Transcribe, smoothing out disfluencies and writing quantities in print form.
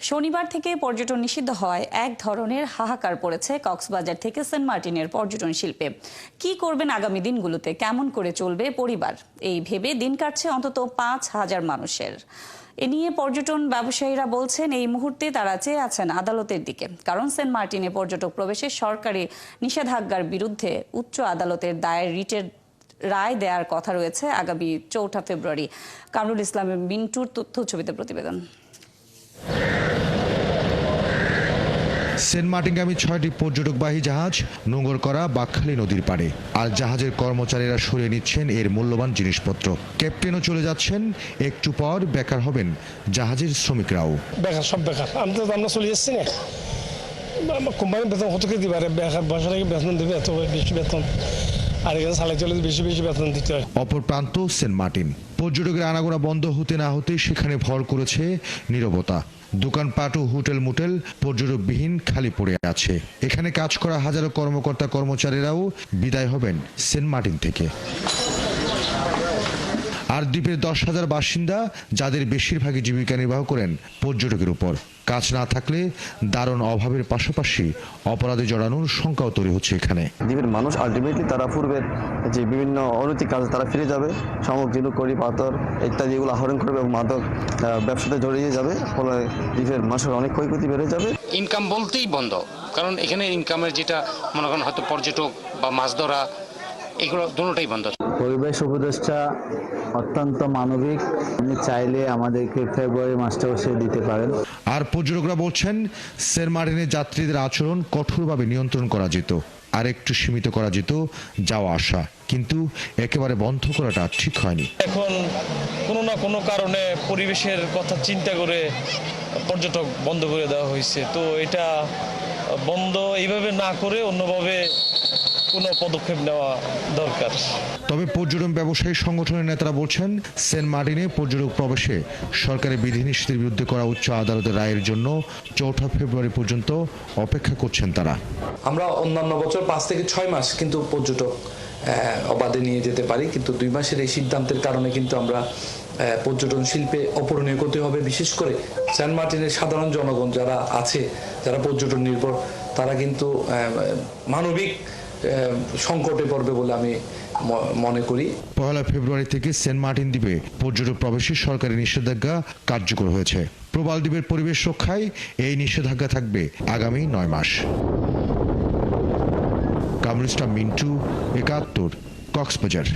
শনিবার থেকে পর্যটন নিষিদ্ধ হওয়ায় এক ধরনের হাহাকার পড়েছে কক্সবাজার থেকে সেন্ট মার্টিনের পর্যটন শিল্পে। কি করবেন আগামী দিনগুলোতে, কেমন করে চলবে পরিবার, এই ভেবে দিন কাটছে অন্তত 5,000 মানুষের। এ নিয়ে পর্যটন ব্যবসায়ীরা বলছেন এই মুহূর্তে তারা চেয়ে আছেন আদালতের দিকে, কারণ সেন্ট মার্টিনে পর্যটক প্রবেশে সরকারি নিষেধাজ্ঞার বিরুদ্ধে উচ্চ আদালতের দায়ের রিটের রায় দেওয়ার কথা রয়েছে আগামী 4 ফেব্রুয়ারি। কামরুল ইসলামের মিন্টুর তথ্য ছবিতে প্রতিবেদন। সেন্ট মার্টিনগামী 6টি পর্যটকবাহী জাহাজ নোঙর করা বাকখালী নদীর পাড়ে, আর জাহাজের কর্মচারীরা সরিয়ে নিচ্ছেন এর মূল্যবান জিনিসপত্র। ক্যাপ্টেনও চলে যাচ্ছেন, একটু পর বেকার হবেন জাহাজের শ্রমিকরাও। বেকার, সব বেকার। আমরা চলে যাচ্ছি না, কোম্পানি বেতন কত করে দিবে, বেকার বসার বেতন দেবে, এত বেশি বেতন, আর এখানে সালে চলে বেশি বেশি বেতন দিতে হয়। অপর প্রান্ত সেন্ট মার্টিন। পর্যটকের আনাগোনা বন্ধ হতে না হতে সেখানে ভর করেছে নীরবতা। দোকানপাট ও হোটেল মোটেল পর্যটকবিহীন খালি পড়ে আছে। এখানে কাজ করা হাজারো কর্মকর্তা কর্মচারীরাও বিদায় হবেন সেন্ট মার্টিন থেকে। আর দ্বীপের 10,000 বাসিন্দা, যাদের বেশিরভাগই জীবিকা নির্বাহ করেন পর্যটকের উপর। কাজ না থাকলে দারুণ অভাবের পাশাপাশি অপরাধে জড়ানোর শঙ্কাও তৈরি হচ্ছে এখানে। দ্বীপের মানুষ আলটিমেটলি তারা পূর্বের যে বিভিন্ন অনৈতিক কাজে তারা ফিরে যাবে, সামগ্রী কড়ি পাথর ইত্যাদি এগুলো আহরণ করবে এবং মাদক ব্যবসাতে জড়িয়ে যাবে, ফলে দ্বীপের মানুষের অনেক ক্ষয়ক্ষতি বেড়ে যাবে। ইনকাম বলতেই বন্ধ, কারণ এখানে ইনকামের যেটা মনে করেন হয়তো পর্যটক বা মাছ ধরা, এগুলো দুটোটাই বন্ধ। পরিবেশ উপদেষ্টা অত্যন্ত মানবিক, উনি চাইলে আমাদেরকে ফেব্রুয়ারি মাসটাও সে দিতে পারেন। আর পর্যটকরা বলছেন সেন্ট মার্টিনের যাত্রীদের আচরণ কঠোরভাবে নিয়ন্ত্রণ করা যেত, আর একটু সীমিত করা যেত যাওয়া আসা, কিন্তু একেবারে বন্ধ করাটা ঠিক হয়নি। এখন কোনো না কোনো কারণে পরিবেশের কথা চিন্তা করে পর্যটক বন্ধ করে দেওয়া হয়েছে। তো এটা বন্ধ এইভাবে না করে অন্যভাবে কোনো পদক্ষেপ নেওয়া দরকার। তবে পর্যটন ব্যবসায়ী সংগঠনের নেতারা বলছেন সেন্ট মার্টিনে পর্যটক প্রবেশে সরকারের বিধিনিষেধের বিরুদ্ধে করা উচ্চ আদালতের রায়ের জন্য 4 ফেব্রুয়ারি পর্যন্ত অপেক্ষা করছেন তারা। আমরা অন্যান্য বছর 5 থেকে 6 মাস কিন্তু পর্যটক অবাধে নিয়ে যেতে পারি, কিন্তু 2 মাসের এই সিদ্ধান্তের কারণে কিন্তু আমরা পর্যটন শিল্পে অপূরণীয় ক্ষতি হবে। বিশেষ করে সেন্ট মার্টিনের সাধারণ জনগণ যারা আছে, যারা পর্যটন নির্ভর, তারা কিন্তু মানবিক সংকটে পড়বে বলে আমি মনে করি। 1 ফেব্রুয়ারি থেকে সেন্ট মার্টিন দ্বীপে পর্যটক প্রবেশে সরকারি নিষেধাজ্ঞা কার্যকর হয়েছে। প্রবাল দ্বীপের পরিবেশ রক্ষায় এই নিষেধাজ্ঞা থাকবে আগামী 9 মাস। কামরুল ইসলাম, মিন্টু, 71, কক্সবাজার।